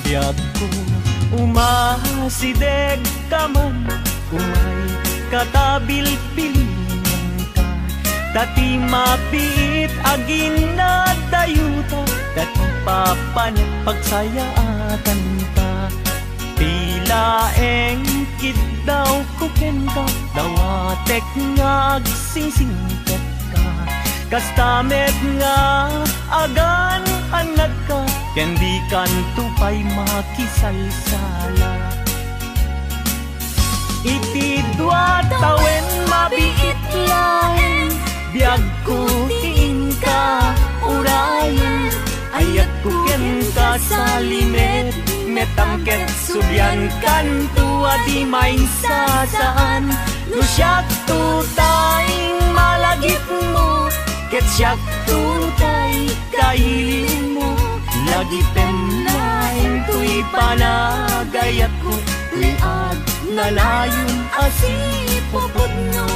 Biyag ko umasideg ka man, umay katabil pilingan ka. Dati mapit agin na dayuta, dati papanet pagsayaatan ka. Tila engkid daw kuken ka, dawatek nga agsingsingket ka. Kastamet nga agan anak ka, kendi kan tupay makisalsala. Iti dua tawen mabiit lain, biyag ko tiin ka urayan. Ayat ko ken ka sa limet, metangket subyan kan tua di main sasaan. No siyak tutay malagip mo, ket siyak tutay kailin mo. Lagi penlain tuy panagayat ko, tuy ad nalayon asipopod no.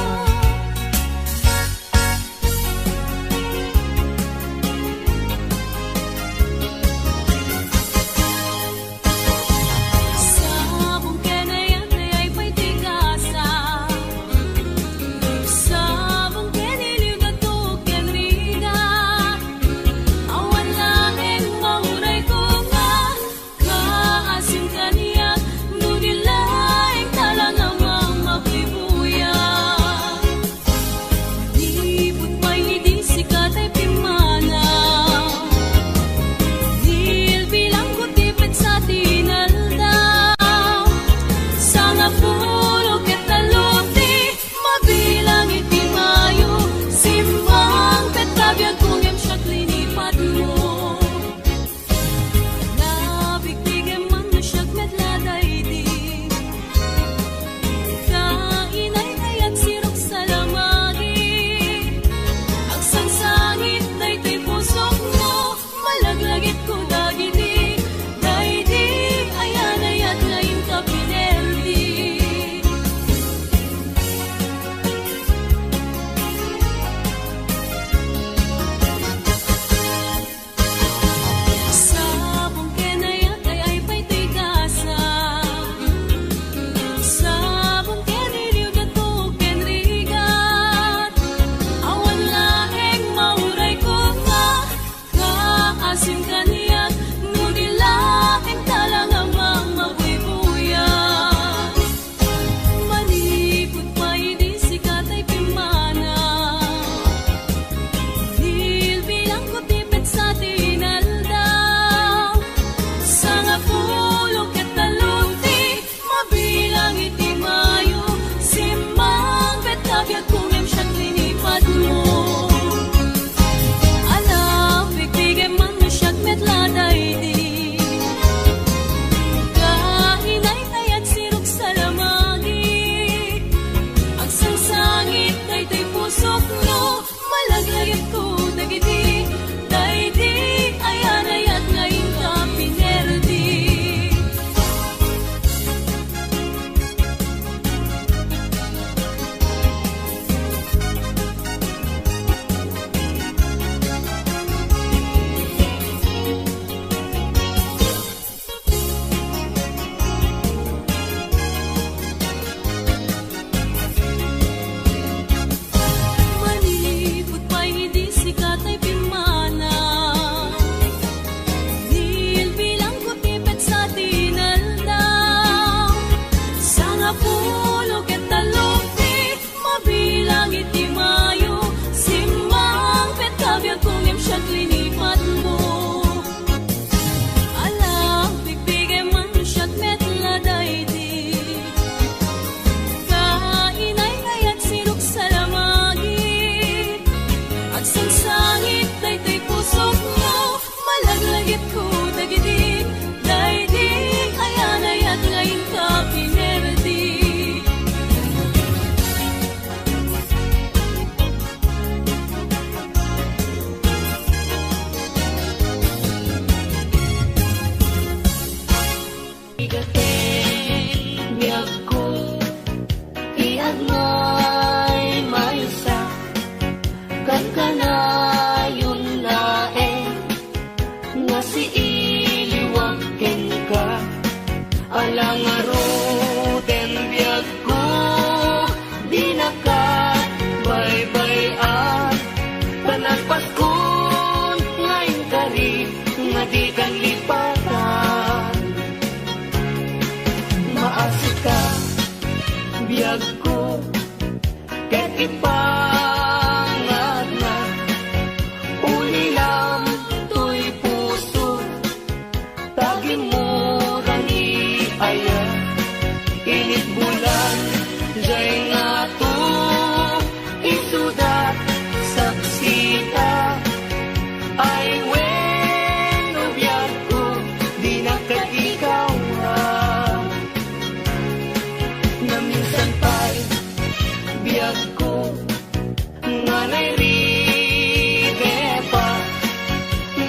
tagimuran ni aya init bulan jay nga to isuda saksita ay wen ubiyag ko di na ikaw na minsan pa'y biyag ko nga nairide pa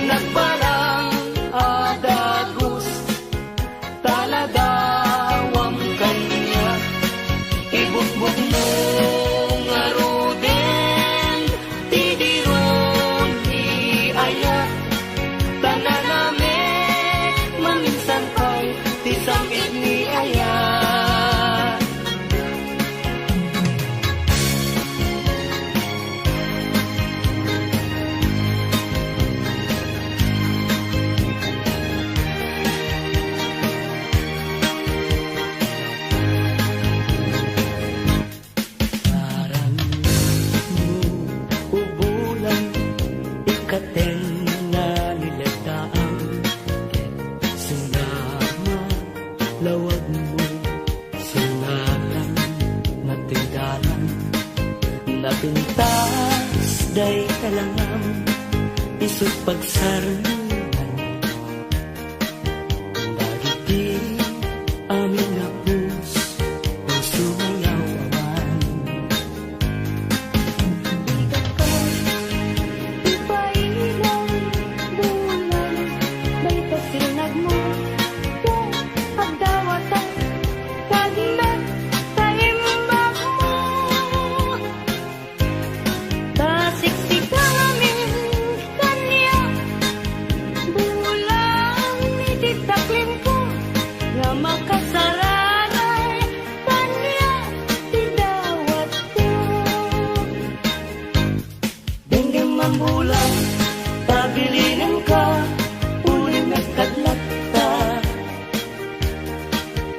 nagparang adagos taladawang kanya ibukbuk mo nga ruden tidiron di aya tananame maminsan pa'y tisamit ni aya. Napintas day kalangam isut pagsarunan dagiti amin na puso mayawan ikat ko ipailan bulan may pasinag mo pagdawatan kagmet makasaranay kanya tidawat ko denggem mambulan tabilinan ka ulit nagkadlat ta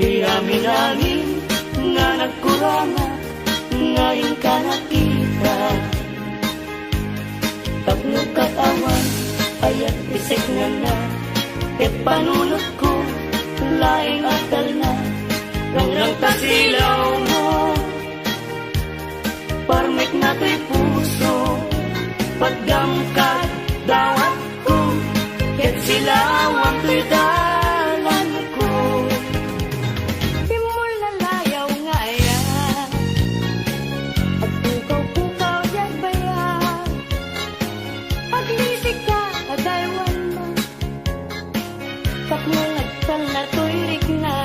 iamin-amin nga nagkurama ngayon ka nakita tapno katawan ayat bisik nga na ket panunod ko laing akal na langrang tasilaw mo parmek na to'y puso pagdangkat dawat ko ket silawang to'y dalan ko di mo lalayaw nga ya at pukaw-pukaw yan ba ya paglisik ka adaywan mo tapno na to'y rigna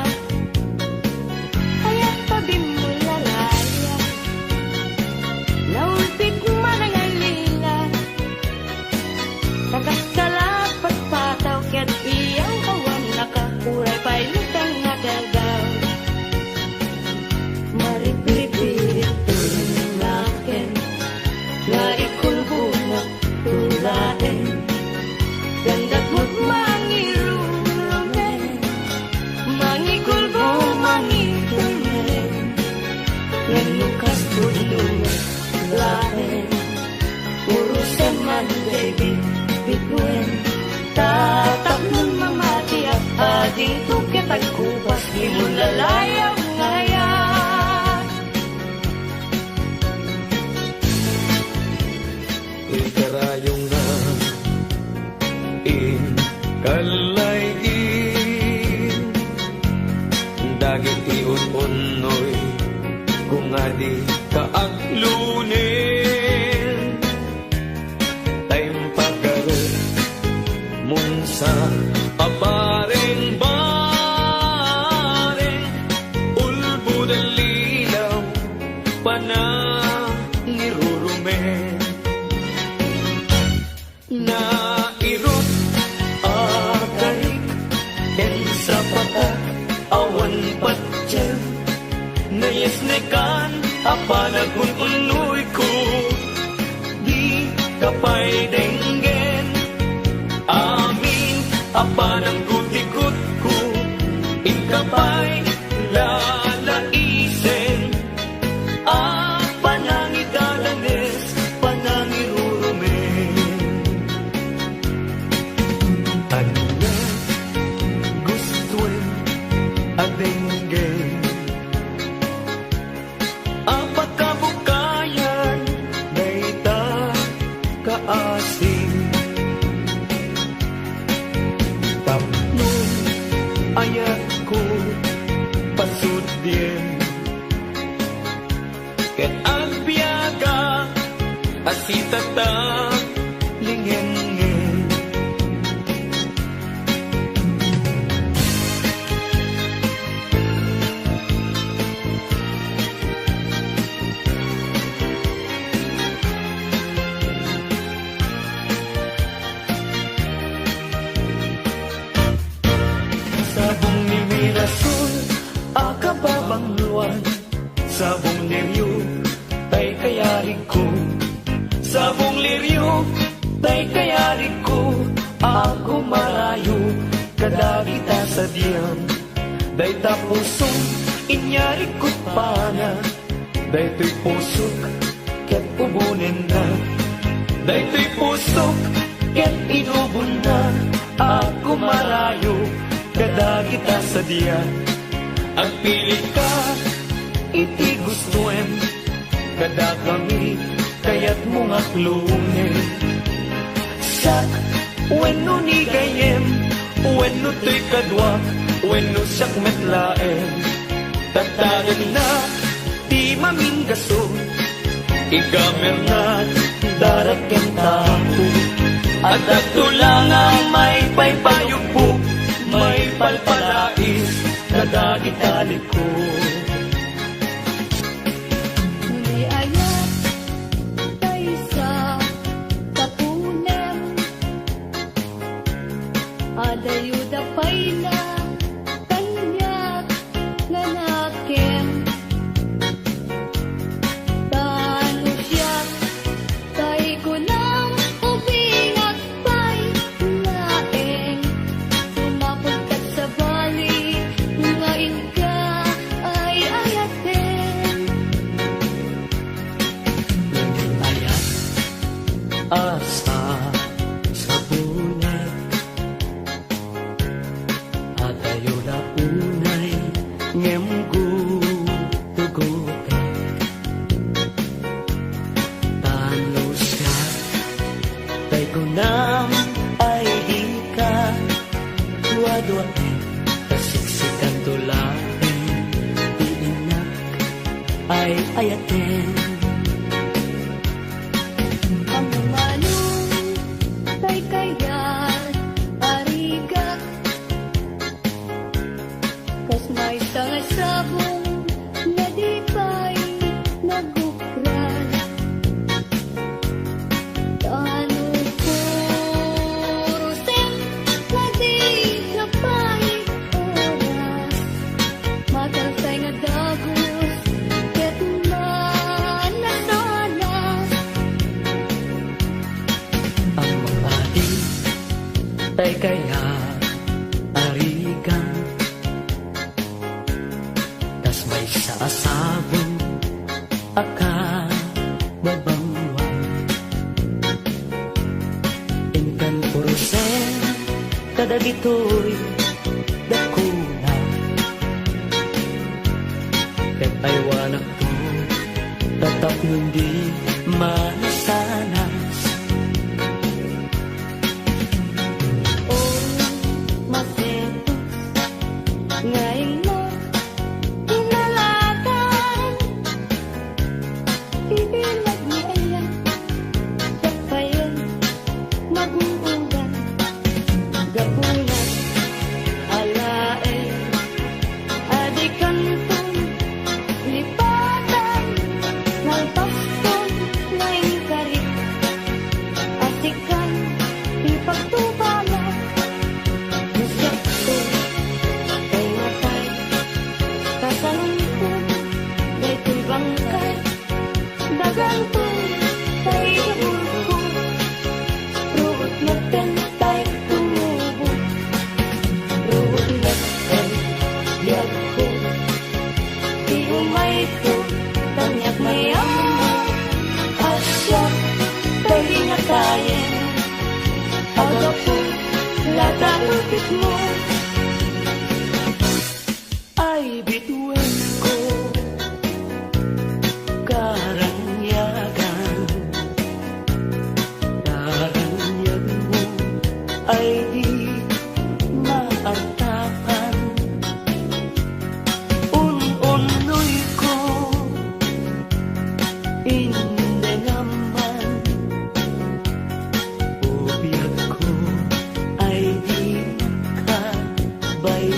aya't tabi mo lalaya naulpit manangalila nakaskalat pagpataw ket iyang kawan nakakuray pa'y lutang nadagaw maripipirit tulaken nga ikulbo na tulaen gandat mo't mangiru Lukas tulungan lain urusan man baby bituin tatap nun mamati at ading tukit at kupas di mo lalayaw ngaya ikarayong na in kalayin dagit iun-unoy kung adi kaaglunin tayong pagkaroon mong sa abareng-bareng ulbud ang lilaw panangirurumen na irot agarik en sa patak awan patyan nayasnekan apanagun unoy ko di kapay denggen amin apanang gutikot ko ikapay lalaisen at panangidalanes panangirurumen ano diem. Ket agbiaga asitata lingeng. Sabong ni Mirasol, akababang luwan. Sabong liryo, tay kayari ko. Sabong liryo, tay kayari ko. Ako marayo, kadagita sa diyan. Day tapusong, inyari ko pa na. Day to'y pusok, ket ubunin na. Day to'y pusok, ket inubon na. Ako marayo, kadagita sa diyan. Ang pilit ka, iti gustuem. Kada kami, kaya't mga klungin. Sak, weno ni gayem, weno to'y kadwak, weno siyak metlaem. Tatagan na, di maminggaso, igamer na, daraken tapo. At tulang ang may paypayupo, may palpalais, kadagitali ko. May ayat tayo sa kapunem, adayuda pa'y na kanyak nanakem. Tano siya tayo ko ng ubingak pa'y laeng. Sumapuntat sa bali, ngayon ka ay ayaten. Ayat asa sa bunek, at ayo na unay ngem gutugote. Tano siya tay kunam ay di ka duwa-duwain, kasiksikan tulain, iinak ay ayaten. Ang manong tay kayat arigat, kas may tanga sabong na di pa'y nagukran. Tano kurusem na di na pa'y oras, matalsay nga dagos, ket manasanas. Ang mapati tay kaya arigan, tas may saasabong akababangwan. Inkan purusen kadagitoy dakuna, ket aywanak to tatap hindi manasanas. Oh, masentos, ngayon mo inalatan. Ibilag ni ayan, tapayan, maguungan, gapunan, alae, adikantong, lipatan, ng paston, ngayon sabay